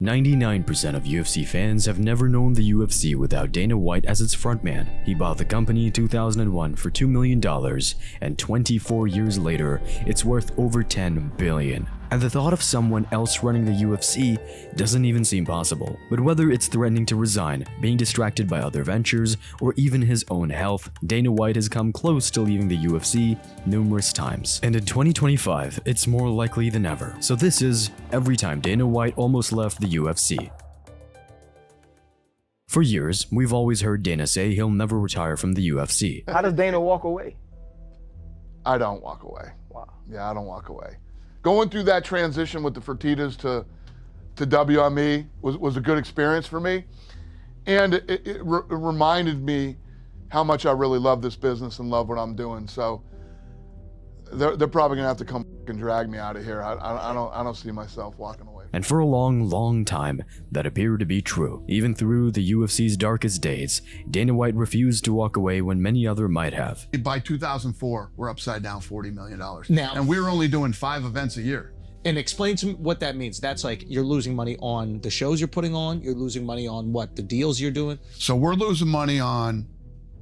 99% of UFC fans have never known the UFC without Dana White as its frontman. He bought the company in 2001 for $2 million, and 24 years later, it's worth over $10 billion. And the thought of someone else running the UFC doesn't even seem possible. But whether it's threatening to resign, being distracted by other ventures, or even his own health, Dana White has come close to leaving the UFC numerous times. And in 2025, it's more likely than ever. So this is every time Dana White almost left the UFC. For years, we've always heard Dana say he'll never retire from the UFC. How does Dana walk away? I don't walk away. Wow. Yeah, I don't walk away. Going through that transition with the Fertittas to WME was a good experience for me. And it reminded me how much I really love this business and love what I'm doing. So they're probably gonna have to come and drag me out of here. I don't see myself walking away. And for a long time, that appeared to be true. Even through the UFC's darkest days, Dana White refused to walk away when many others might have. By 2004, we're upside down $40 million. Now, and we were only doing 5 events a year. And explain to me what that means. That's like you're losing money on the shows you're putting on, you're losing money on what, the deals you're doing? So we're losing money on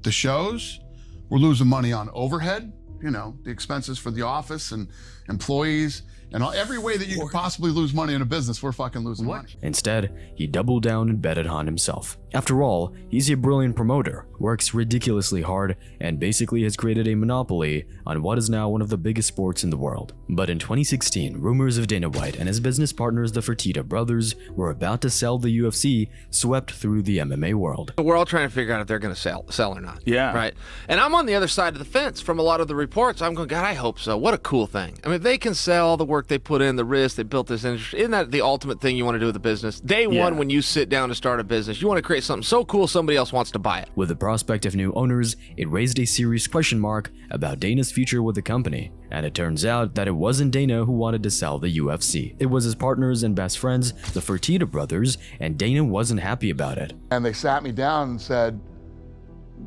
the shows, we're losing money on overhead, you know, the expenses for the office and employees, and every way that you could possibly lose money in a business, we're fucking losing money. Instead, he doubled down and betted on himself. After all, he's a brilliant promoter, works ridiculously hard, and basically has created a monopoly on what is now one of the biggest sports in the world. But in 2016, rumors of Dana White and his business partners, the Fertitta brothers, were about to sell the UFC, swept through the MMA world. We're all trying to figure out if they're going to sell or not. Yeah. Right. And I'm on the other side of the fence from a lot of the reports. I'm going, God, I hope so. What a cool thing. I mean, if they can sell all the work they put in, the risk, they built this industry. Isn't that the ultimate thing you want to do with a business? Day one, when you sit down to start a business, you want to create something so cool somebody else wants to buy it. With the prospect of new owners, it raised a serious question mark about Dana's future with the company. And it turns out that it wasn't Dana who wanted to sell the UFC. It was his partners and best friends, the Fertitta brothers, and Dana wasn't happy about it. And they sat me down and said,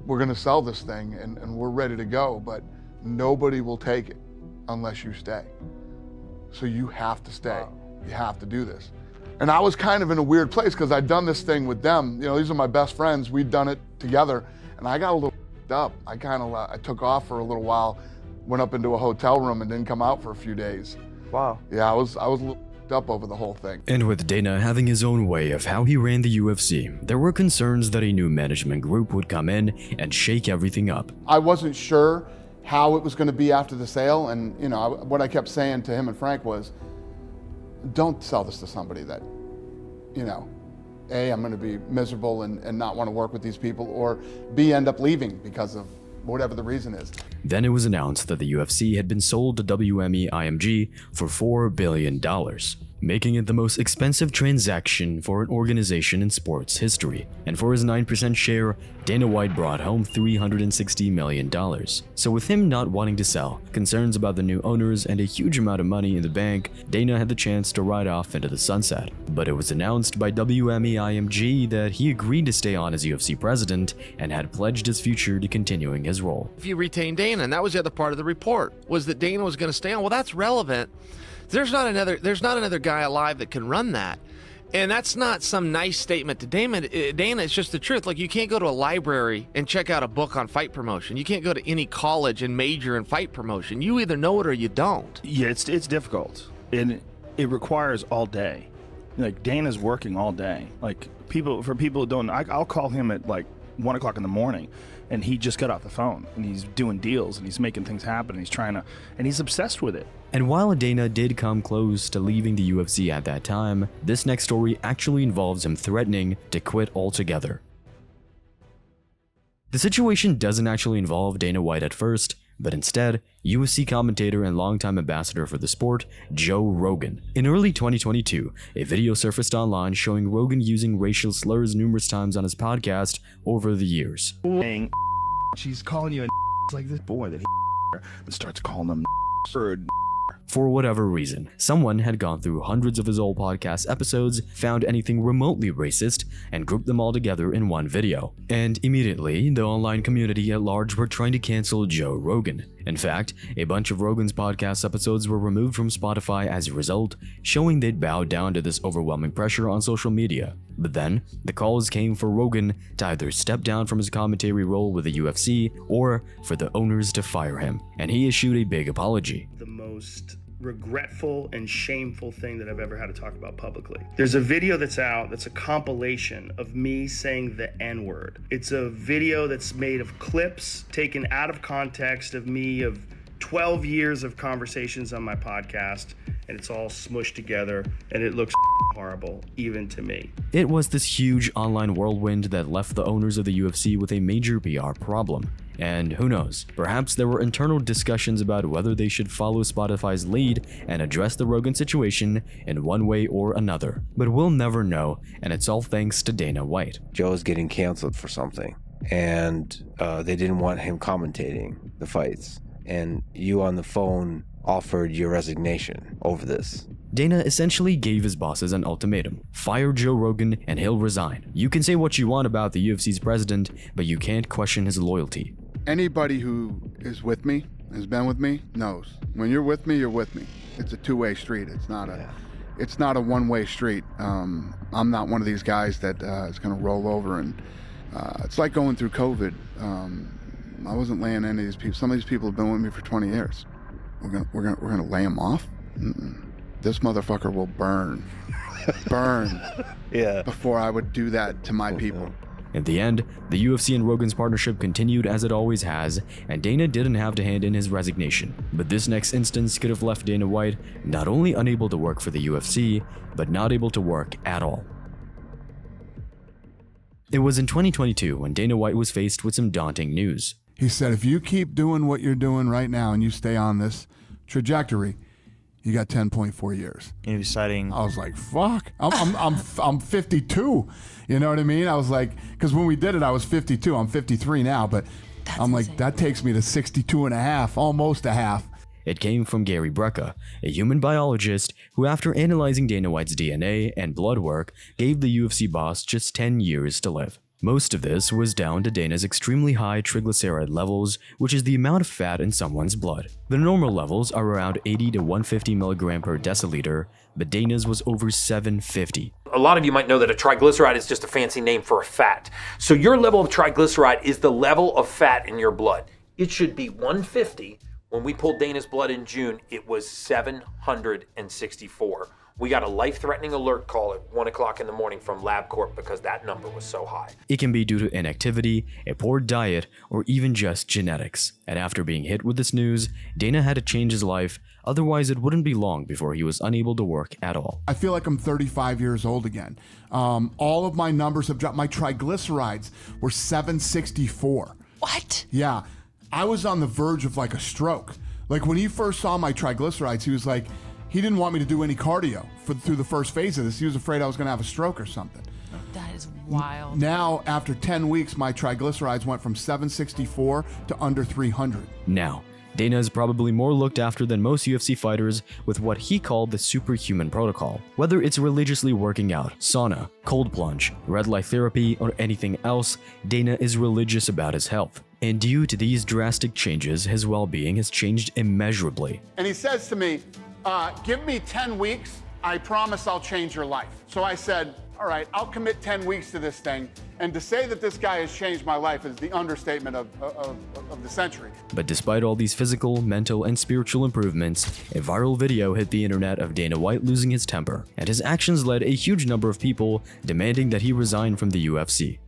we're gonna sell this thing and we're ready to go, but nobody will take it unless you stay. So you have to stay. Wow. You have to do this. And I was kind of in a weird place because I'd done this thing with them. You know, these are my best friends. We'd done it together, and I got a little up. I took off for a little while, went up into a hotel room and didn't come out for a few days. Wow. Yeah, I was a little up over the whole thing. And with Dana having his own way of how he ran the UFC, there were concerns that a new management group would come in and shake everything up. I wasn't sure how it was going to be after the sale, and you know, what I kept saying to him and Frank was, don't sell this to somebody that, you know, A, I'm going to be miserable and not want to work with these people, or B, end up leaving because of whatever the reason is. Then it was announced that the UFC had been sold to WME-IMG for $4 billion, making it the most expensive transaction for an organization in sports history. And for his 9% share, Dana White brought home $360 million. So with him not wanting to sell, concerns about the new owners, and a huge amount of money in the bank, Dana had the chance to ride off into the sunset. But it was announced by WME-IMG that he agreed to stay on as UFC president and had pledged his future to continuing his role. If you retain Dana, and that was the other part of the report, was that Dana was going to stay on. Well, that's relevant. There's not another guy alive that can run that. And that's not some nice statement to Dana. It's just the truth. Like, you can't go to a library and check out a book on fight promotion. You can't go to any college and major in fight promotion. You either know it or you don't. Yeah, it's difficult. And it requires all day. Like, Dana's working all day. Like, for people who don't, I'll call him at like 1 o'clock in the morning, and he just got off the phone, and he's doing deals, and he's making things happen, and he's obsessed with it. And while Dana did come close to leaving the UFC at that time, this next story actually involves him threatening to quit altogether. The situation doesn't actually involve Dana White at first, but instead, UFC commentator and longtime ambassador for the sport, Joe Rogan. In early 2022, a video surfaced online showing Rogan using racial slurs numerous times on his podcast over the years. She's calling you a like this boy that and starts calling them For whatever reason, someone had gone through hundreds of his old podcast episodes, found anything remotely racist, and grouped them all together in one video. And immediately, the online community at large were trying to cancel Joe Rogan. In fact, a bunch of Rogan's podcast episodes were removed from Spotify as a result, showing they'd bowed down to this overwhelming pressure on social media. But then, the calls came for Rogan to either step down from his commentary role with the UFC or for the owners to fire him, and he issued a big apology. The most regretful and shameful thing that I've ever had to talk about publicly. There's a video that's out that's a compilation of me saying the N-word. It's a video that's made of clips taken out of context of me of 12 years of conversations on my podcast, and it's all smushed together, and it looks horrible, even to me. It was this huge online whirlwind that left the owners of the UFC with a major PR problem. And who knows, perhaps there were internal discussions about whether they should follow Spotify's lead and address the Rogan situation in one way or another. But we'll never know, and it's all thanks to Dana White. Joe's getting canceled for something, and they didn't want him commentating the fights. And you on the phone offered your resignation over this. Dana essentially gave his bosses an ultimatum. Fire Joe Rogan and he'll resign. You can say what you want about the UFC's president, but you can't question his loyalty. Anybody who is with me, has been with me, knows. When you're with me, you're with me. It's a two-way street. It's not a one-way street. I'm not one of these guys that is going to roll over, and it's like going through COVID. I wasn't laying any of these people. Some of these people have been with me for 20 years. We're gonna lay them off. This motherfucker will burn Yeah. before I would do that to my people. In the end, the UFC and Rogan's partnership continued as it always has, and Dana didn't have to hand in his resignation. But this next instance could have left Dana White not only unable to work for the UFC, but not able to work at all. It was in 2022 when Dana White was faced with some daunting news. He said, if you keep doing what you're doing right now and you stay on this trajectory, you got 10.4 years. And he was citing. I was like, fuck. I'm 52. You know what I mean? I was like, because when we did it, I was 52. I'm 53 now, but I'm like, that takes me to 62 and a half, almost a half. It came from Gary Brecka, a human biologist who, after analyzing Dana White's DNA and blood work, gave the UFC boss just 10 years to live. Most of this was down to Dana's extremely high triglyceride levels, which is the amount of fat in someone's blood. The normal levels are around 80 to 150 milligram per deciliter, but Dana's was over 750. A lot of you might know that a triglyceride is just a fancy name for a fat. So your level of triglyceride is the level of fat in your blood. It should be 150. When we pulled Dana's blood in June, it was 764. We got a life-threatening alert call at 1 o'clock in the morning from LabCorp because that number was so high. It can be due to inactivity, a poor diet, or even just genetics. And after being hit with this news, Dana had to change his life, otherwise it wouldn't be long before he was unable to work at all. I feel like I'm 35 years old again. All of my numbers have dropped. My triglycerides were 764. What? Yeah. I was on the verge of like a stroke. Like when he first saw my triglycerides, he was like, he didn't want me to do any cardio through the first phase of this. He was afraid I was going to have a stroke or something. That is wild. Now, after 10 weeks, my triglycerides went from 764 to under 300. Now, Dana is probably more looked after than most UFC fighters with what he called the superhuman protocol. Whether it's religiously working out, sauna, cold plunge, red light therapy, or anything else, Dana is religious about his health. And due to these drastic changes, his well-being has changed immeasurably. And he says to me, give me 10 weeks, I promise I'll change your life. So I said, all right, I'll commit 10 weeks to this thing. And to say that this guy has changed my life is the understatement of the century. But despite all these physical, mental, and spiritual improvements, a viral video hit the internet of Dana White losing his temper, and his actions led a huge number of people demanding that he resign from the UFC.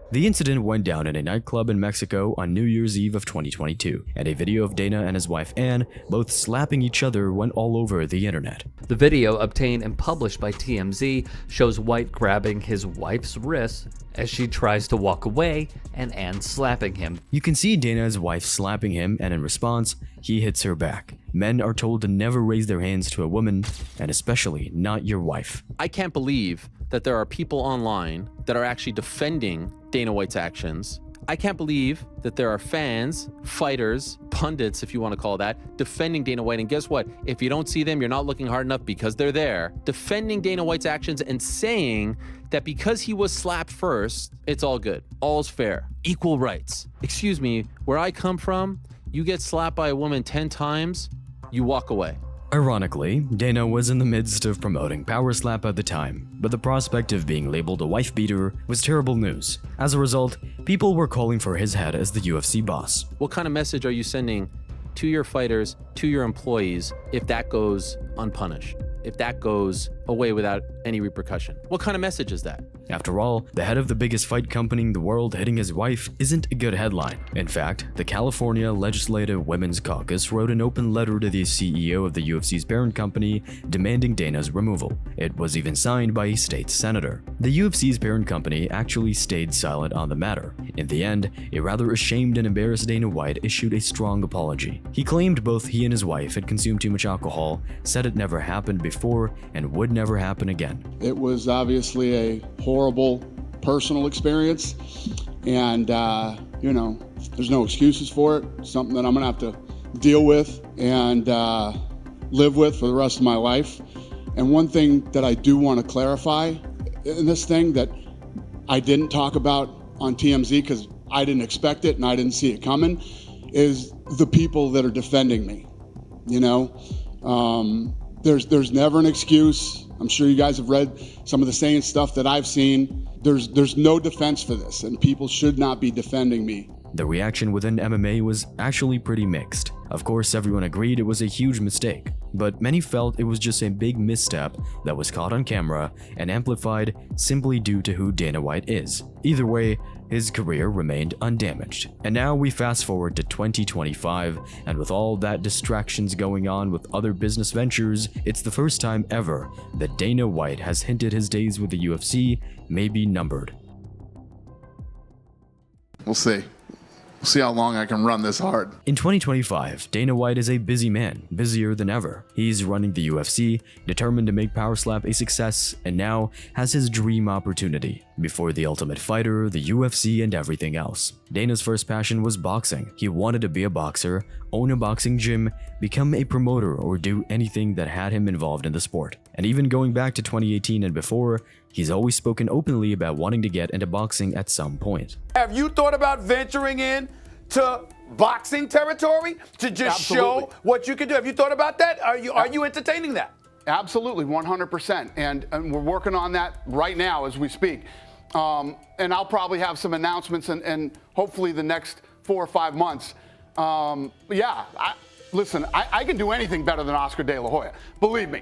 The incident went down in a nightclub in Mexico on New Year's Eve of 2022, and a video of Dana and his wife Ann both slapping each other went all over the internet. The video, obtained and published by TMZ, shows White grabbing his wife's wrist as she tries to walk away and Ann slapping him. You can see Dana's wife slapping him, and in response, he hits her back. Men are told to never raise their hands to a woman, and especially not your wife. I can't believe that there are people online that are actually defending Dana White's actions. I can't believe that there are fans, fighters, pundits, if you want to call that, defending Dana White. And guess what? If you don't see them, you're not looking hard enough because they're there, defending Dana White's actions and saying that because he was slapped first, it's all good. All's fair. Equal rights. Excuse me, where I come from, you get slapped by a woman 10 times, you walk away. Ironically, Dana was in the midst of promoting Power Slap at the time, but the prospect of being labeled a wife beater was terrible news. As a result, people were calling for his head as the UFC boss. What kind of message are you sending to your fighters, to your employees, if that goes unpunished? If that goes away without any repercussion? What kind of message is that? After all, the head of the biggest fight company in the world hitting his wife isn't a good headline. In fact, the California Legislative Women's Caucus wrote an open letter to the CEO of the UFC's parent company demanding Dana's removal. It was even signed by a state senator. The UFC's parent company actually stayed silent on the matter. In the end, a rather ashamed and embarrassed Dana White issued a strong apology. He claimed both he and his wife had consumed too much alcohol, said it never happened before, and would never happen again. It was obviously a horrible personal experience, and there's no excuses for it. Something that I'm gonna have to deal with and live with for the rest of my life. And one thing that I do want to clarify in this thing that I didn't talk about on TMZ because I didn't expect it and I didn't see it coming is the people that are defending me. There's never an excuse. I'm sure you guys have read some of the same stuff that I've seen. There's no defense for this, and people should not be defending me. The reaction within MMA was actually pretty mixed. Of course, everyone agreed it was a huge mistake, but many felt it was just a big misstep that was caught on camera and amplified simply due to who Dana White is. Either way, his career remained undamaged. And now we fast forward to 2025, and with all that distractions going on with other business ventures, it's the first time ever that Dana White has hinted his days with the UFC may be numbered. We'll see. We'll see how long I can run this hard. In 2025, Dana White is a busy man, busier than ever. He's running the UFC, determined to make Power Slap a success, and now has his dream opportunity. Before The Ultimate Fighter, the UFC, and everything else. Dana's first passion was boxing. He wanted to be a boxer, own a boxing gym, become a promoter, or do anything that had him involved in the sport. And even going back to 2018 and before, he's always spoken openly about wanting to get into boxing at some point. Have you thought about venturing in to boxing territory to just show what you can do? Have you thought about that? Are you entertaining that? Absolutely, 100%. And we're working on that right now as we speak. And I'll probably have some announcements and hopefully the next 4 or 5 months. Listen, I can do anything better than Oscar De La Hoya. Believe me.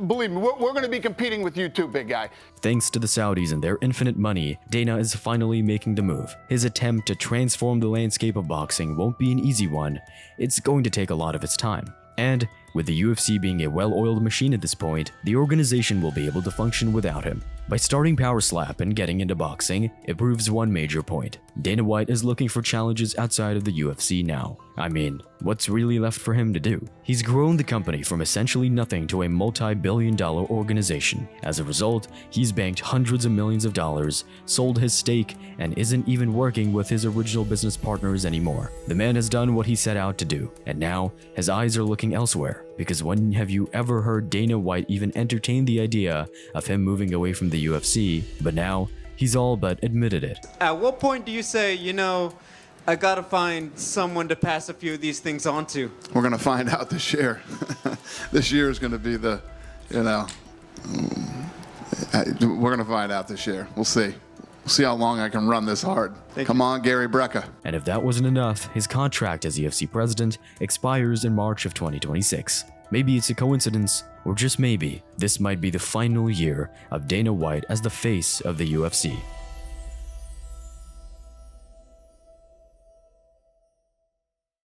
Believe me, we're going to be competing with you too, big guy. Thanks to the Saudis and their infinite money, Dana is finally making the move. His attempt to transform the landscape of boxing won't be an easy one. It's going to take a lot of its time. And with the UFC being a well-oiled machine at this point, the organization will be able to function without him. By starting Power Slap and getting into boxing, it proves one major point. Dana White is looking for challenges outside of the UFC now. I mean, what's really left for him to do? He's grown the company from essentially nothing to a multi-billion-dollar organization. As a result, he's banked hundreds of millions of dollars, sold his stake, and isn't even working with his original business partners anymore. The man has done what he set out to do, and now his eyes are looking elsewhere. Because when have you ever heard Dana White even entertain the idea of him moving away from the UFC? But now, he's all but admitted it. At what point do you say, I gotta find someone to pass a few of these things on to? We're going to find out this year. This year is going to be the, we're going to find out this year. We'll see. We'll see how long I can run this hard. Come on, Gary Brecka. And if that wasn't enough, his contract as UFC president expires in March of 2026. Maybe it's a coincidence, or just maybe, this might be the final year of Dana White as the face of the UFC.